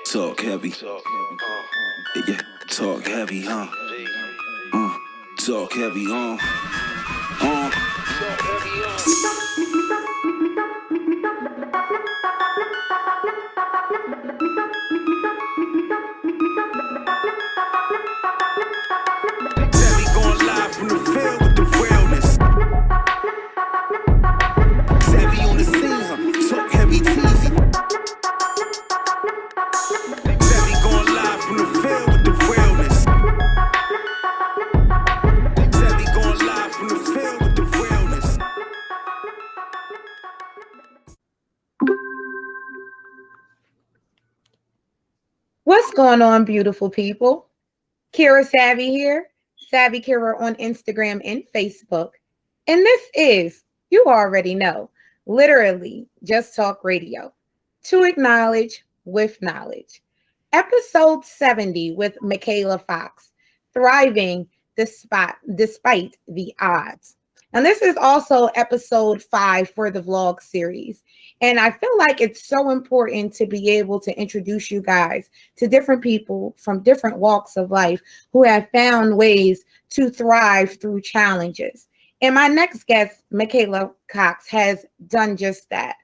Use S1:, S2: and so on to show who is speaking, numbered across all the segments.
S1: Talk heavy. Yeah, talk heavy, huh? Talk heavy, Heavy going live from the field with the realness. Heavy on the scene, huh? Talk heavy, teasy. Heavy going live from the field with the realness. Heavy going live from the field with the realness.
S2: What's going on, beautiful people? Kira Savvy here, Savvy Kira on Instagram and Facebook. And this is, you already know, literally Just Talk Radio. To acknowledge with knowledge. Episode 70 with Michela Cox, thriving despite the odds. And this is also episode 5 for the vlog series. And I feel like it's so important to be able to introduce you guys to different people from different walks of life who have found ways to thrive through challenges. And my next guest, Michela Cox, has done just that.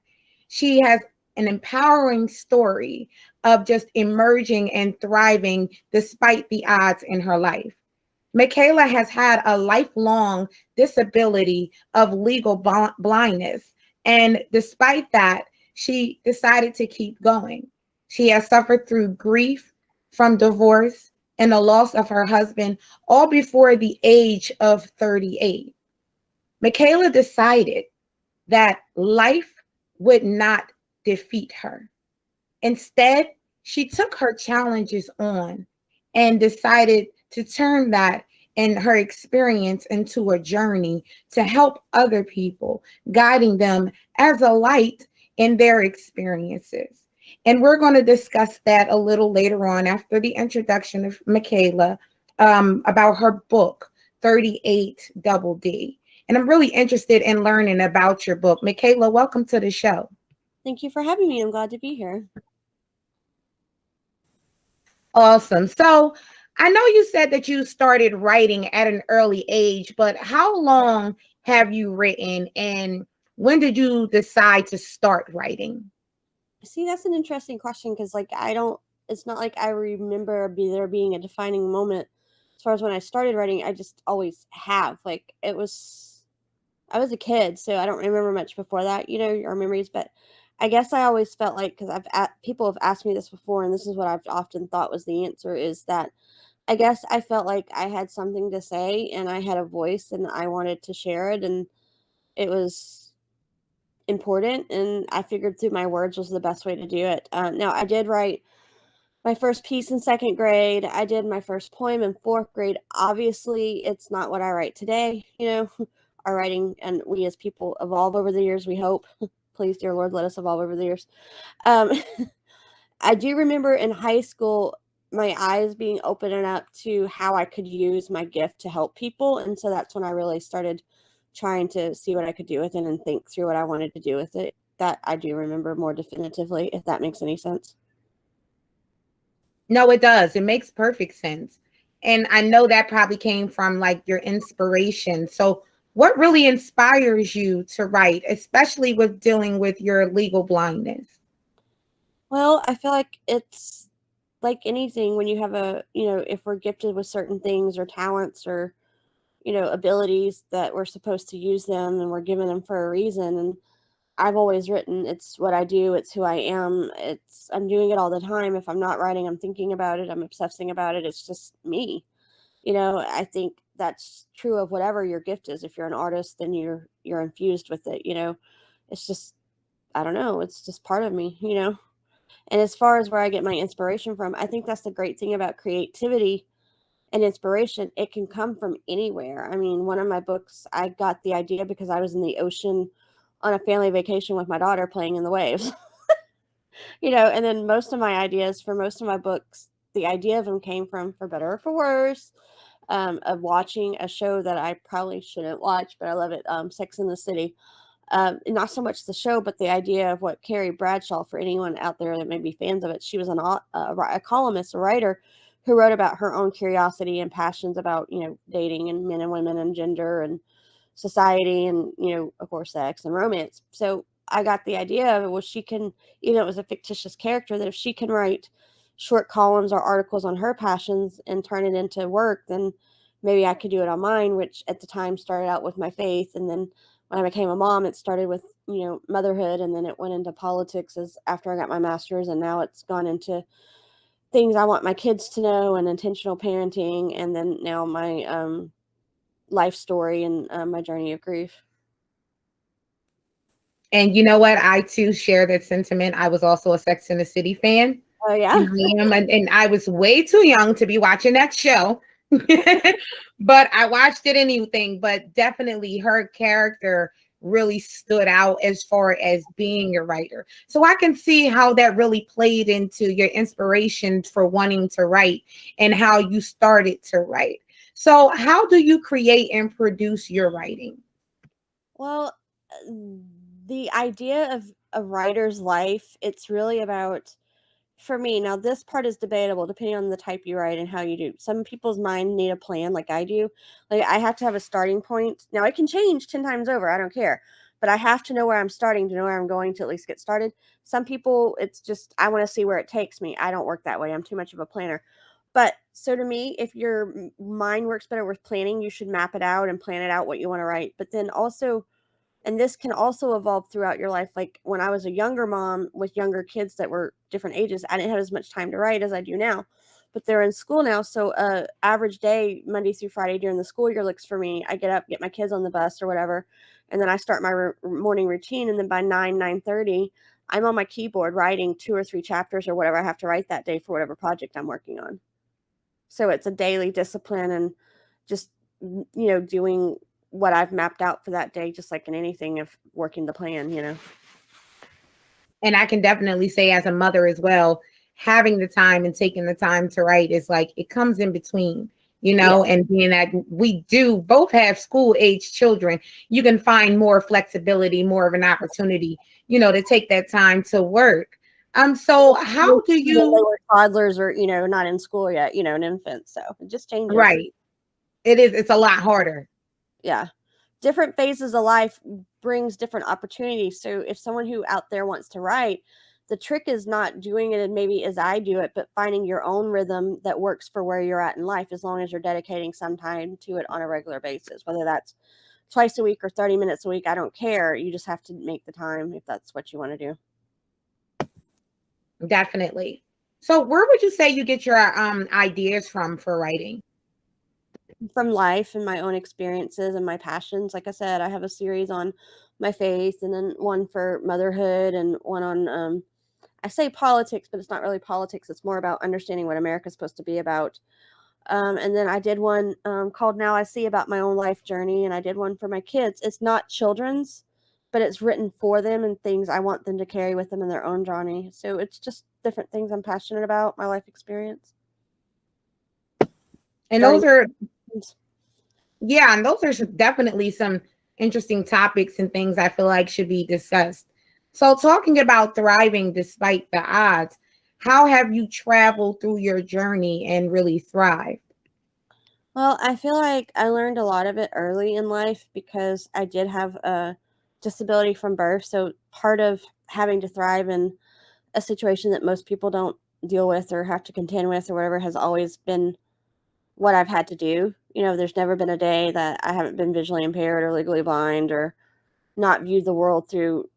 S2: She has an empowering story of just emerging and thriving despite the odds in her life. Michela has had a lifelong disability of legal blindness. And despite that, she decided to keep going. She has suffered through grief from divorce and the loss of her husband, all before the age of 38. Michela decided that life would not defeat her. Instead, she took her challenges on and decided to turn that and her experience into a journey to help other people, guiding them as a light in their experiences. And we're going to discuss that a little later on after the introduction of Michela about her book, 38 Double D. And I'm really interested in learning about your book. Michela, welcome to the show.
S3: Thank you for having me. I'm glad to be here.
S2: Awesome. So I know you said that you started writing at an early age, but how long have you written and when did you decide to start writing?
S3: See, that's an interesting question because, it's not like I remember there being a defining moment as far as when I started writing. I just always have. I was a kid, so I don't remember much before that, our memories, but I guess I always felt like, because people have asked me this before, and this is what I've often thought was the answer, is that I guess I felt like I had something to say and I had a voice and I wanted to share it, and it was important, and I figured through my words was the best way to do it. Now, I did write my first piece in second grade. I did my first poem in fourth grade. Obviously, it's not what I write today. Our writing and we as people evolve over the years, we hope. Please, dear Lord, let us evolve over the years. I do remember in high school my eyes being open up to how I could use my gift to help people. And so that's when I really started trying to see what I could do with it and think through what I wanted to do with it. That I do remember more definitively, if that makes any sense.
S2: No, it does. It makes perfect sense. And I know that probably came from like your inspiration. So what really inspires you to write, especially with dealing with your legal blindness?
S3: Well, I feel like it's like anything when you have if we're gifted with certain things or talents or, abilities that we're supposed to use them and we're given them for a reason. And I've always written, it's what I do, it's who I am, I'm doing it all the time. If I'm not writing, I'm thinking about it, I'm obsessing about it. It's just me. I think that's true of whatever your gift is. If you're an artist, then you're infused with it. It's just, I don't know, it's just part of me. And as far as where I get my inspiration from, I think that's the great thing about creativity and inspiration. It can come from anywhere. I mean, one of my books, I got the idea because I was in the ocean on a family vacation with my daughter playing in the waves. And then most of my ideas for most of my books, the idea of them came from, for better or for worse, of watching a show that I probably shouldn't watch, but I love it, Sex in the City. Not so much the show, but the idea of what Carrie Bradshaw, for anyone out there that may be fans of it, she was a columnist, a writer who wrote about her own curiosity and passions about, dating and men and women and gender and society and, of course, sex and romance. So I got the idea of it was she can, even though it was a fictitious character, that if she can write short columns or articles on her passions and turn it into work, then maybe I could do it on mine, which at the time started out with my faith. And then when I became a mom, it started with, motherhood, and then it went into politics as after I got my master's, and now it's gone into things I want my kids to know and intentional parenting, and then now my life story and my journey of grief.
S2: And you know what? I too share that sentiment. I was also a Sex and the City fan.
S3: Oh yeah.
S2: And I was way too young to be watching that show. But I watched it anything, but definitely her character really stood out as far as being a writer. So I can see how that really played into your inspiration for wanting to write and how you started to write. So how do you create and produce your writing?
S3: Well, the idea of a writer's life, it's really about, for me, now this part is debatable depending on the type you write and how you do. Some people's mind need a plan like I do. Like I have to have a starting point. Now it can change 10 times over, I don't care. But I have to know where I'm starting to know where I'm going to at least get started. Some people, it's just I want to see where it takes me. I don't work that way. I'm too much of a planner. But so to me, if your mind works better with planning, you should map it out and plan it out what you want to write. But then also, and this can also evolve throughout your life. Like when I was a younger mom with younger kids that were different ages, I didn't have as much time to write as I do now, but they're in school now. So average day, Monday through Friday during the school year looks for me. I get up, get my kids on the bus or whatever, and then I start my morning routine. And then by 9:30, I'm on my keyboard writing 2 or 3 chapters or whatever I have to write that day for whatever project I'm working on. So it's a daily discipline and just, doing what I've mapped out for that day, just like in anything of working the plan.
S2: And I can definitely say as a mother as well, having the time and taking the time to write is like it comes in between,
S3: Yeah.
S2: and being that we do both have school age children, you can find more flexibility, more of an opportunity, to take that time to work. So how do
S3: When they
S2: you,
S3: were toddlers or, not in school yet, an infant. So it just changes.
S2: right? It's a lot harder.
S3: Yeah. Different phases of life brings different opportunities. So if someone who out there wants to write, the trick is not doing it maybe as I do it, but finding your own rhythm that works for where you're at in life, as long as you're dedicating some time to it on a regular basis, whether that's twice a week or 30 minutes a week. I don't care. You just have to make the time if that's what you want to do.
S2: Definitely. So where would you say you get your ideas from for writing?
S3: From life and my own experiences and my passions. Like I said, I have a series on my faith, and then one for motherhood, and one on I say politics, but it's not really politics. It's more about understanding what America's supposed to be about. And then I did one called Now I See, about my own life journey, and I did one for my kids. It's not children's, but it's written for them and things I want them to carry with them in their own journey. So it's just different things I'm passionate about, my life experience.
S2: And
S3: Starting
S2: those are, yeah, and those are definitely some interesting topics and things I feel like should be discussed. So, talking about thriving despite the odds, how have you traveled through your journey and really thrived?
S3: Well, I feel like I learned a lot of it early in life because I did have a disability from birth. So part of having to thrive in a situation that most people don't deal with or have to contend with or whatever has always been what I've had to do. There's never been a day that I haven't been visually impaired or legally blind or not viewed the world through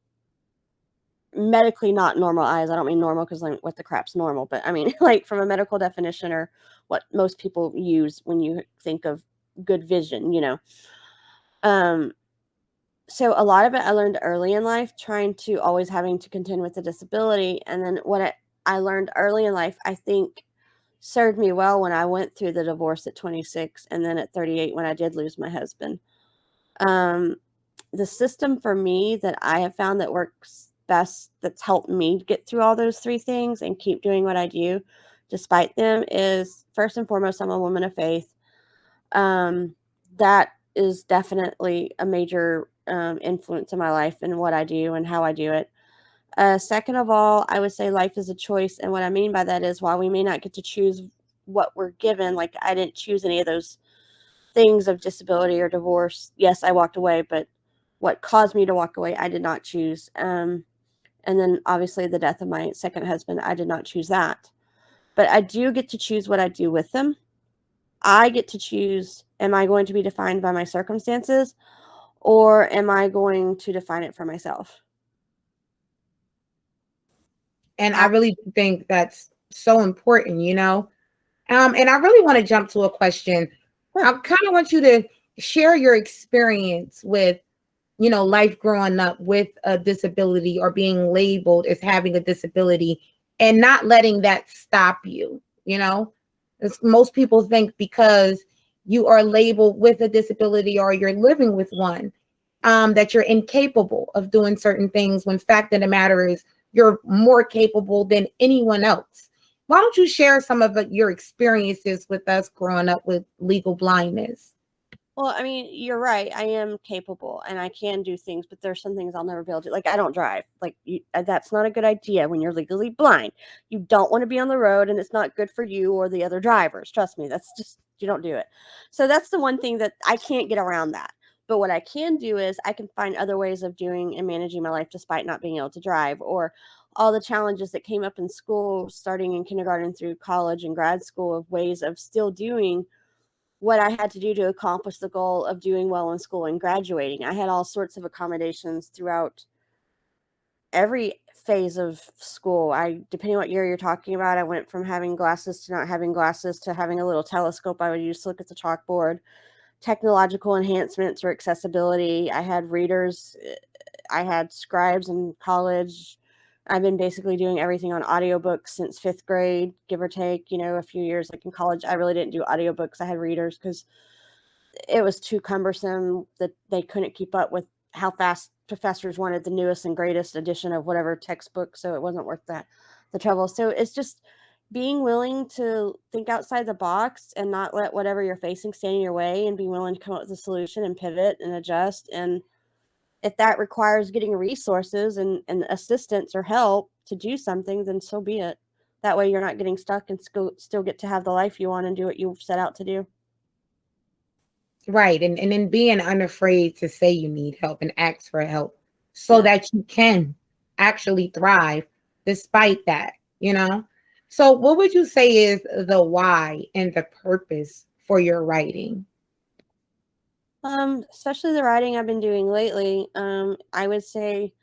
S3: medically not normal eyes. I don't mean normal because like what the crap's normal, but I mean like from a medical definition or what most people use when you think of good vision. Um, so a lot of it I learned early in life, trying to always having to contend with a disability. And then what I learned early in life, I think served me well when I went through the divorce at 26 and then at 38 when I did lose my husband. Um, the system for me that I have found that works best, that's helped me get through all those 3 things and keep doing what I do despite them, is first and foremost, I'm a woman of faith. That is definitely a major influence in my life and what I do and how I do it. Second of all, I would say life is a choice. And what I mean by that is while we may not get to choose what we're given, like I didn't choose any of those things of disability or divorce. Yes, I walked away, but what caused me to walk away, I did not choose. And then obviously the death of my second husband, I did not choose that. But I do get to choose what I do with them. I get to choose, am I going to be defined by my circumstances or am I going to define it for myself?
S2: And I really think that's so important, you know. And I really want to jump to a question.
S3: Sure.
S2: I kind of want you to share your experience with, you know, life growing up with a disability or being labeled as having a disability and not letting that stop you, you know. Most people think because you are labeled with a disability or you're living with one, that you're incapable of doing certain things when fact of the matter is you're more capable than anyone else. Why don't you share some of your experiences with us growing up with legal blindness?
S3: Well, I mean, you're right. I am capable and I can do things, but there's some things I'll never be able to. Like, I don't drive. Like, that's not a good idea when you're legally blind. You don't want to be on the road, and it's not good for you or the other drivers. Trust me, that's just, you don't do it. So, that's the one thing that I can't get around that. But what I can do is I can find other ways of doing and managing my life despite not being able to drive, or all the challenges that came up in school, starting in kindergarten through college and grad school, of ways of still doing what I had to do to accomplish the goal of doing well in school and graduating. I had all sorts of accommodations throughout every phase of school. Depending on what year you're talking about, I went from having glasses to not having glasses to having a little telescope I would use to look at the chalkboard. Technological enhancements or accessibility. I had readers. I had scribes in college. I've been basically doing everything on audiobooks since 5th grade, give or take, a few years. Like in college, I really didn't do audiobooks. I had readers because it was too cumbersome that they couldn't keep up with how fast professors wanted the newest and greatest edition of whatever textbook. So it wasn't worth the trouble. So it's just being willing to think outside the box and not let whatever you're facing stand in your way, and being willing to come up with a solution and pivot and adjust. And if that requires getting resources and assistance or help to do something, then so be it. That way you're not getting stuck and still get to have the life you want and do what you've set out to do.
S2: Right. And then being unafraid to say you need help and ask for help so
S3: Yeah.
S2: that you can actually thrive despite that, you know? So, what would you say is the why and the purpose for your writing?
S3: Especially the writing I've been doing lately, I would say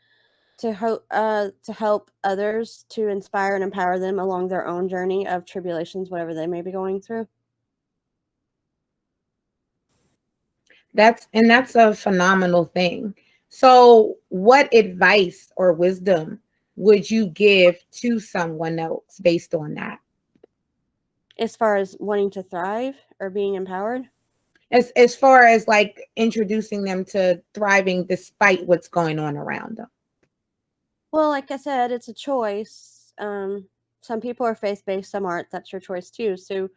S3: to help others, to inspire and empower them along their own journey of tribulations, whatever they may be going through.
S2: That's a phenomenal thing. So, what advice or wisdom would you give to someone else based on that?
S3: As far as wanting to thrive or being empowered.
S2: As far as like introducing them to thriving despite what's going on around them.
S3: Well, like I said, it's a choice. Some people are faith-based, some aren't. That's your choice too. So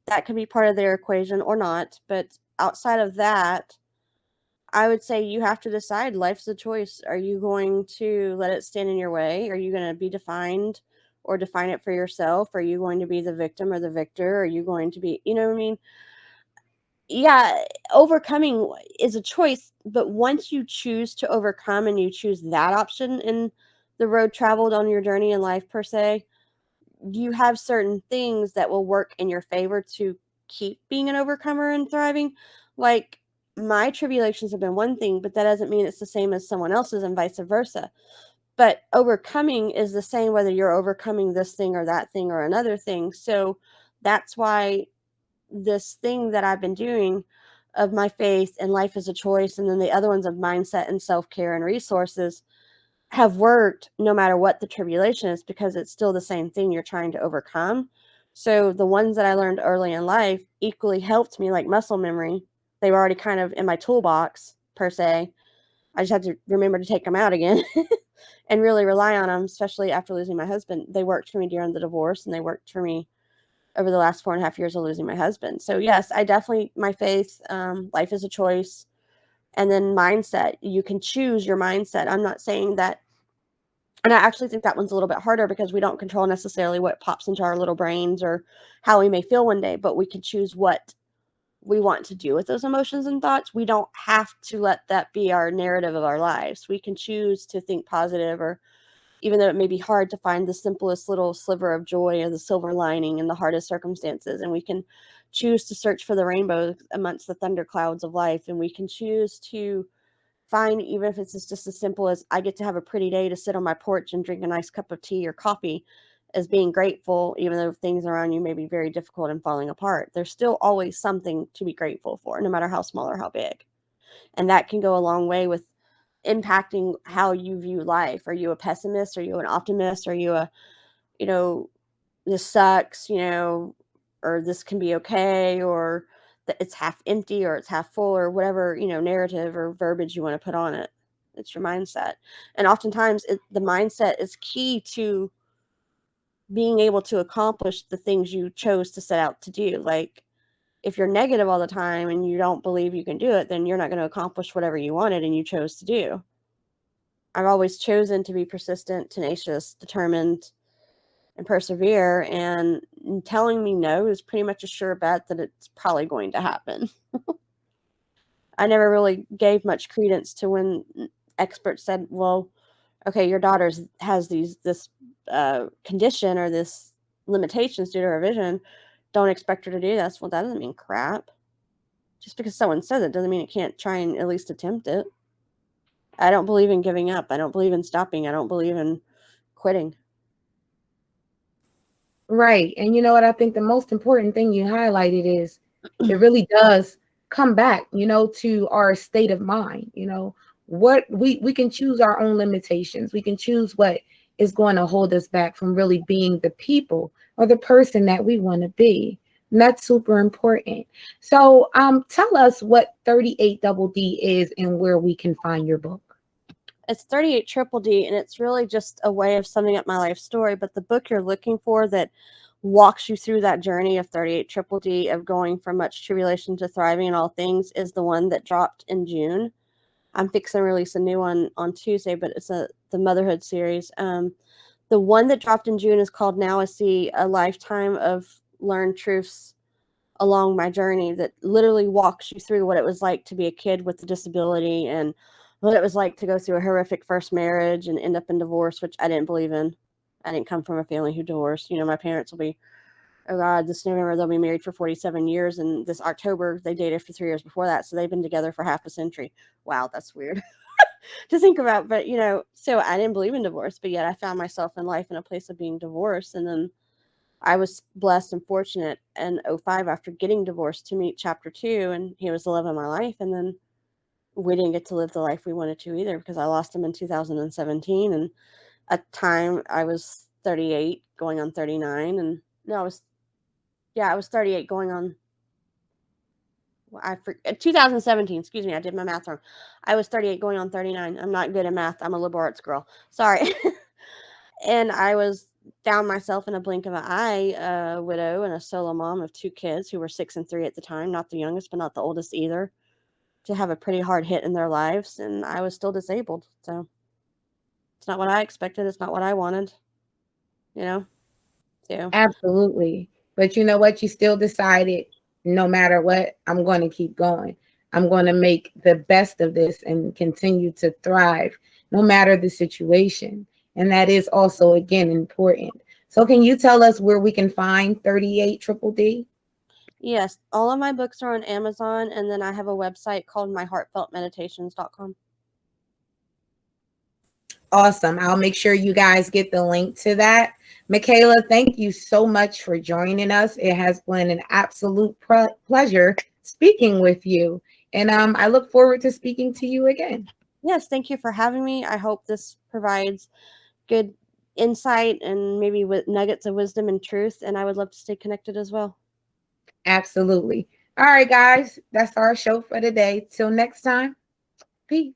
S3: that could be part of their equation or not. But outside of that, I would say you have to decide. Life's a choice. Are you going to let it stand in your way? Are you going to be defined or define it for yourself? Are you going to be the victim or the victor? Are you going to be, you know what I mean? Yeah, overcoming is a choice, but once you choose to overcome and you choose that option in the road traveled on your journey in life per se, you have certain things that will work in your favor to keep being an overcomer and thriving. Like my tribulations have been one thing, but that doesn't mean it's the same as someone else's and vice versa. But overcoming is the same whether you're overcoming this thing or that thing or another thing. So that's why this thing that I've been doing of my faith and life is a choice, and then the other ones of mindset and self-care and resources have worked no matter what the tribulation is, because it's still the same thing you're trying to overcome. So the ones that I learned early in life equally helped me, like muscle memory. They were already kind of in my toolbox per se. I just had to remember to take them out again and really rely on them, especially after losing my husband. They worked for me during the divorce, and they worked for me over the last 4.5 years of losing my husband. So yes, I definitely, my faith, life is a choice, And then mindset, you can choose your mindset. I'm not saying that, and I actually think that one's a little bit harder because we don't control necessarily what pops into our little brains or how we may feel one day, but we can choose what we want to do with those emotions and thoughts. We don't have to let that be our narrative of our lives. We can choose to think positive, or even though it may be hard to find the simplest little sliver of joy or the silver lining in the hardest circumstances. And we can choose to search for the rainbow amongst the thunderclouds of life. And we can choose to find, even if it's just as simple as I get to have a pretty day to sit on my porch and drink a nice cup of tea or coffee, as being grateful, even though things around you may be very difficult and falling apart. There's still always something to be grateful for, no matter how small or how big. And that can go a long way with impacting how you view life. Are you a pessimist? Are you an optimist? Are you a, you know, this sucks, or this can be okay, or that it's half empty or it's half full, or whatever, narrative or verbiage you want to put on it. It's your mindset. And oftentimes the mindset is key to being able to accomplish the things you chose to set out to do. Like, if you're negative all the time and you don't believe you can do it, then you're not going to accomplish whatever you wanted and you chose to do. I've always chosen to be persistent, tenacious, determined, and persevere. And telling me no is pretty much a sure bet that it's probably going to happen. I never really gave much credence to when experts said, well, okay, your daughter has this condition or this limitations due to her vision. Don't expect her to do this. Well, that doesn't mean crap. Just because someone says it doesn't mean it can't try and at least attempt it. I don't believe in giving up. I don't believe in stopping. I don't believe in quitting.
S2: Right. And you know what? I think the most important thing you highlighted is it really does come back, to our state of mind. What we can choose our own limitations. We can choose what is going to hold us back from really being the people or the person that we want to be. And that's super important. So tell us what 38 Double D is and where we can find your book.
S3: It's 38 Triple D, and it's really just a way of summing up my life story. But the book you're looking for that walks you through that journey of 38 Triple D, of going from much tribulation to thriving in all things, is the one that dropped in June. I'm fixing to release a new one on Tuesday, but it's the motherhood series. The one that dropped in June is called Now I See, a lifetime of learned truths along my journey, that literally walks you through what it was like to be a kid with a disability, and what it was like to go through a horrific first marriage and end up in divorce, which I didn't believe in. I didn't come from a family who divorced. My parents will be, oh God, this November they'll be married for 47 years, and this October they dated for 3 years before that, so they've been together for half a century. Wow, that's weird to think about. But so I didn't believe in divorce, but yet I found myself in life in a place of being divorced. And then I was blessed and fortunate in 05, after getting divorced, to meet chapter 2, and he was the love of my life. And then we didn't get to live the life we wanted to either, because I lost him in 2017. And at the time I was 38 going on 39. And no, I was 38 going on, 2017, excuse me, I did my math wrong. I was 38 going on 39. I'm not good at math. I'm a liberal arts girl. Sorry. And I was found myself in a blink of an eye, a widow and a solo mom of 2 kids who were 6 and 3 at the time, not the youngest, but not the oldest either, to have a pretty hard hit in their lives. And I was still disabled. So it's not what I expected. It's not what I wanted, So
S2: Absolutely. But you know what? You still decided, no matter what, I'm going to keep going. I'm going to make the best of this and continue to thrive no matter the situation. And that is also, again, important. So can you tell us where we can find 38 Triple D?
S3: yes, all of my books are on Amazon, and then I have a website called myheartfeltmeditations.com.
S2: Awesome. I'll make sure you guys get the link to that. Michela, thank you so much for joining us. It has been an absolute pleasure speaking with you. And I look forward to speaking to you again.
S3: Yes, thank you for having me. I hope this provides good insight and maybe with nuggets of wisdom and truth. And I would love to stay connected as well.
S2: Absolutely. All right, guys, that's our show for today. Till next time, peace.